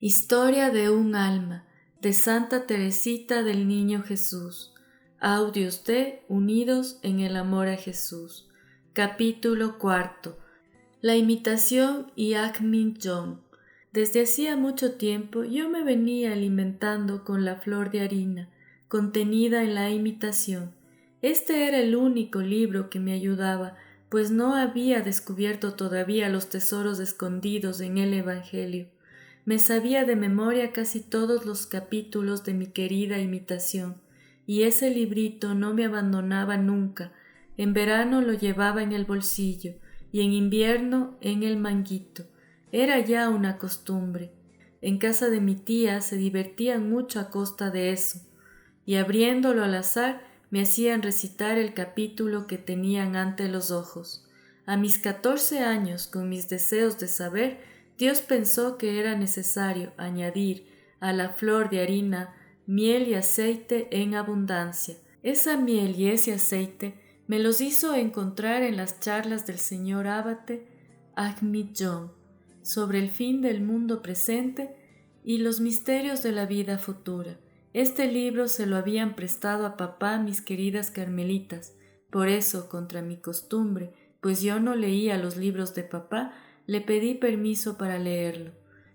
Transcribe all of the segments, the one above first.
Historia de un alma, de Santa Teresita del Niño Jesús. Audios de Unidos en el Amor a Jesús. Capítulo 4. La imitación y Akmin-Jong. Desde hacía mucho tiempo yo me venía alimentando con la flor de harina, contenida en la imitación. Este era el único libro que me ayudaba, pues no había descubierto todavía los tesoros escondidos en el Evangelio. Me sabía de memoria casi todos los capítulos de mi querida imitación, y ese librito no me abandonaba nunca. En verano lo llevaba en el bolsillo, y en invierno en el manguito. Era ya una costumbre. En casa de mi tía se divertían mucho a costa de eso, y abriéndolo al azar me hacían recitar el capítulo que tenían ante los ojos. A mis 14 años, con mis deseos de saber, Dios pensó que era necesario añadir a la flor de harina miel y aceite en abundancia. Esa miel y ese aceite me los hizo encontrar en las charlas del señor abate Akmin-Jong sobre el fin del mundo presente y los misterios de la vida futura. Este libro se lo habían prestado a papá mis queridas carmelitas. Por eso, contra mi costumbre, pues yo no leía los libros de papá, le pedí permiso para leerlo.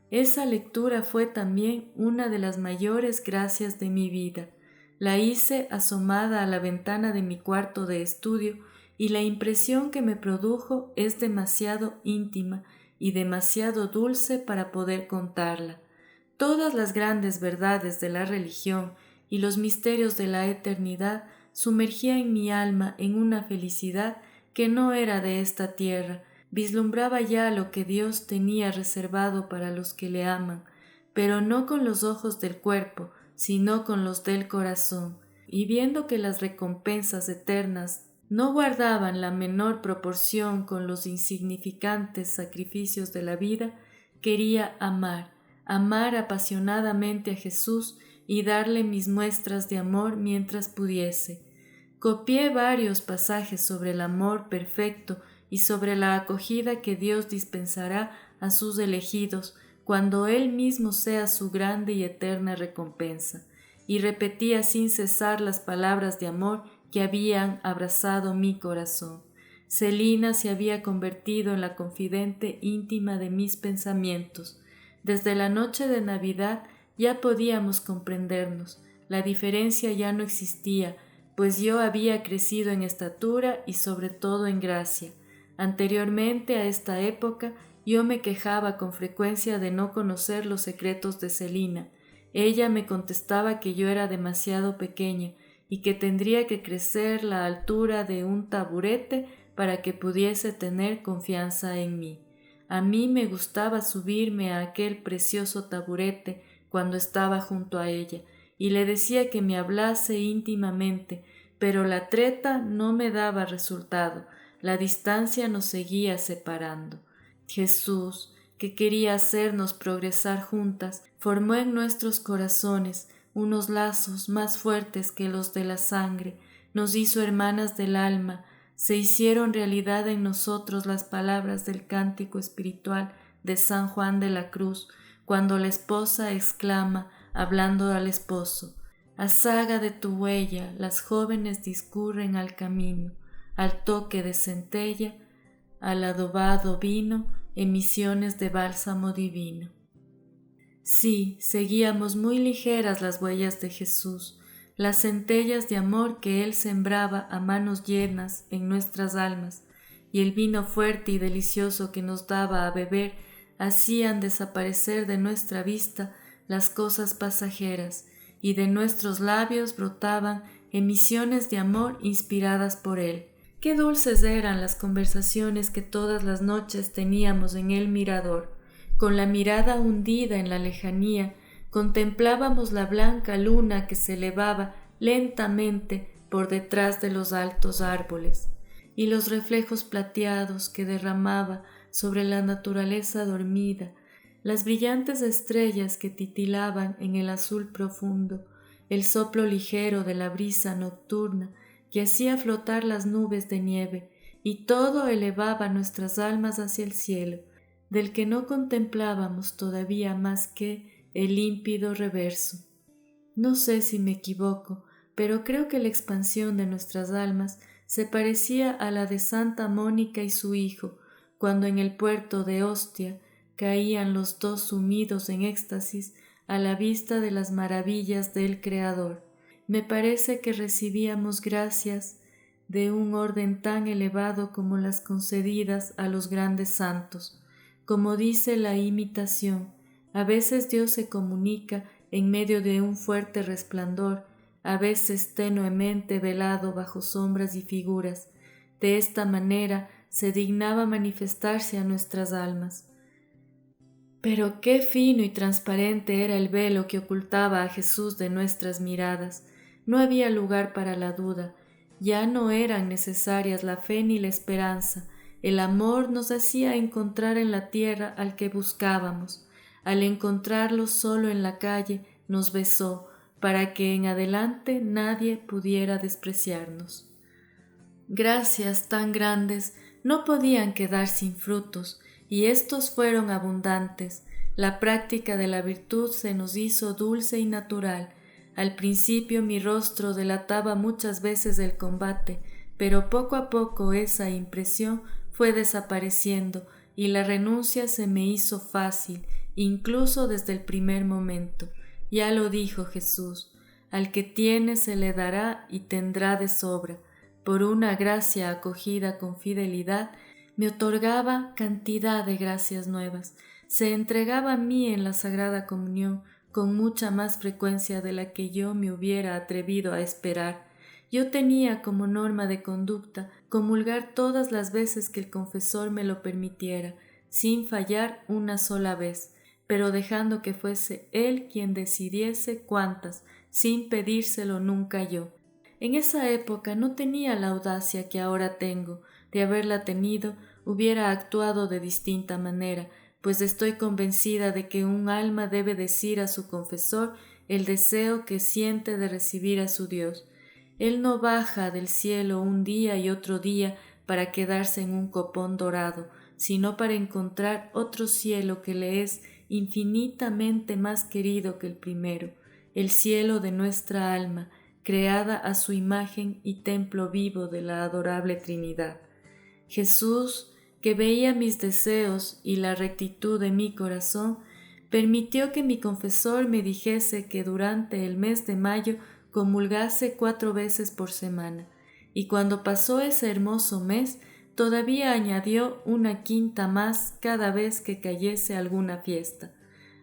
Esa lectura fue también una de las mayores gracias de mi vida. La hice asomada a la ventana de mi cuarto de estudio y la impresión que me produjo es demasiado íntima y demasiado dulce para poder contarla. Todas las grandes verdades de la religión y los misterios de la eternidad sumergían mi alma en una felicidad que no era de esta tierra. Vislumbraba ya lo que Dios tenía reservado para los que le aman, pero no con los ojos del cuerpo, sino con los del corazón, y viendo que las recompensas eternas no guardaban la menor proporción con los insignificantes sacrificios de la vida, quería amar apasionadamente a Jesús y darle mis muestras de amor mientras pudiese. Copié varios pasajes sobre el amor perfecto y sobre la acogida que Dios dispensará a sus elegidos cuando Él mismo sea su grande y eterna recompensa, y repetía sin cesar las palabras de amor que habían abrazado mi corazón. Celina se había convertido en la confidente íntima de mis pensamientos. Desde la noche de Navidad ya podíamos comprendernos, la diferencia ya no existía, pues yo había crecido en estatura y sobre todo en gracia. Anteriormente a esta época yo me quejaba con frecuencia de no conocer los secretos de Celina. Ella me contestaba que yo era demasiado pequeña y que tendría que crecer la altura de un taburete para que pudiese tener confianza en mí. A mí me gustaba subirme a aquel precioso taburete cuando estaba junto a ella, y le decía que me hablase íntimamente, pero la treta no me daba resultado. La distancia nos seguía separando. Jesús, que quería hacernos progresar juntas, formó en nuestros corazones unos lazos más fuertes que los de la sangre, nos hizo hermanas del alma, se hicieron realidad en nosotros las palabras del cántico espiritual de San Juan de la Cruz, cuando la esposa exclama, hablando al esposo: «A saga de tu huella, las jóvenes discurren al camino, al toque de centella, al adobado vino, emisiones de bálsamo divino». Sí, seguíamos muy ligeras las huellas de Jesús, las centellas de amor que Él sembraba a manos llenas en nuestras almas, y el vino fuerte y delicioso que nos daba a beber hacían desaparecer de nuestra vista las cosas pasajeras, y de nuestros labios brotaban emisiones de amor inspiradas por Él. Qué dulces eran las conversaciones que todas las noches teníamos en el mirador. Con la mirada hundida en la lejanía, contemplábamos la blanca luna que se elevaba lentamente por detrás de los altos árboles, y los reflejos plateados que derramaba sobre la naturaleza dormida, las brillantes estrellas que titilaban en el azul profundo, el soplo ligero de la brisa nocturna que hacía flotar las nubes de nieve, y todo elevaba nuestras almas hacia el cielo, del que no contemplábamos todavía más que el límpido reverso. No sé si me equivoco, pero creo que la expansión de nuestras almas se parecía a la de Santa Mónica y su hijo, cuando en el puerto de Ostia caían los dos sumidos en éxtasis a la vista de las maravillas del Creador. Me parece que recibíamos gracias de un orden tan elevado como las concedidas a los grandes santos. Como dice la imitación, a veces Dios se comunica en medio de un fuerte resplandor, a veces tenuemente velado bajo sombras y figuras. De esta manera se dignaba manifestarse a nuestras almas. Pero qué fino y transparente era el velo que ocultaba a Jesús de nuestras miradas. No había lugar para la duda, ya no eran necesarias la fe ni la esperanza. El amor nos hacía encontrar en la tierra al que buscábamos. Al encontrarlo solo en la calle, nos besó, para que en adelante nadie pudiera despreciarnos. Gracias tan grandes no podían quedar sin frutos, y estos fueron abundantes. La práctica de la virtud se nos hizo dulce y natural. Al principio mi rostro delataba muchas veces el combate, pero poco a poco esa impresión fue desapareciendo y la renuncia se me hizo fácil, incluso desde el primer momento. Ya lo dijo Jesús: al que tiene se le dará y tendrá de sobra. Por una gracia acogida con fidelidad, me otorgaba cantidad de gracias nuevas. Se entregaba a mí en la Sagrada Comunión con mucha más frecuencia de la que yo me hubiera atrevido a esperar. Yo tenía como norma de conducta comulgar todas las veces que el confesor me lo permitiera, sin fallar una sola vez, pero dejando que fuese él quien decidiese cuántas, sin pedírselo nunca yo. En esa época no tenía la audacia que ahora tengo. De haberla tenido, hubiera actuado de distinta manera, pues estoy convencida de que un alma debe decir a su confesor el deseo que siente de recibir a su Dios. Él no baja del cielo un día y otro día para quedarse en un copón dorado, sino para encontrar otro cielo que le es infinitamente más querido que el primero, el cielo de nuestra alma, creada a su imagen y templo vivo de la adorable Trinidad. Jesús, que veía mis deseos y la rectitud de mi corazón, permitió que mi confesor me dijese que durante el mes de mayo comulgase 4 veces por semana, y cuando pasó ese hermoso mes, todavía añadió una quinta más cada vez que cayese alguna fiesta.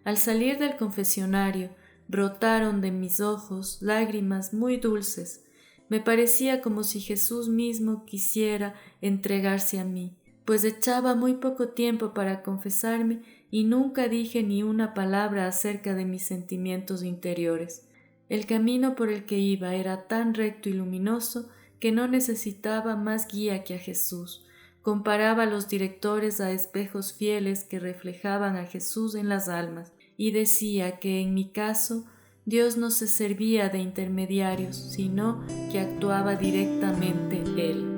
Al salir del confesionario, brotaron de mis ojos lágrimas muy dulces. Me parecía como si Jesús mismo quisiera entregarse a mí, pues echaba muy poco tiempo para confesarme y nunca dije ni una palabra acerca de mis sentimientos interiores. El camino por el que iba era tan recto y luminoso que no necesitaba más guía que a Jesús. Comparaba a los directores a espejos fieles que reflejaban a Jesús en las almas, y decía que en mi caso Dios no se servía de intermediarios, sino que actuaba directamente Él.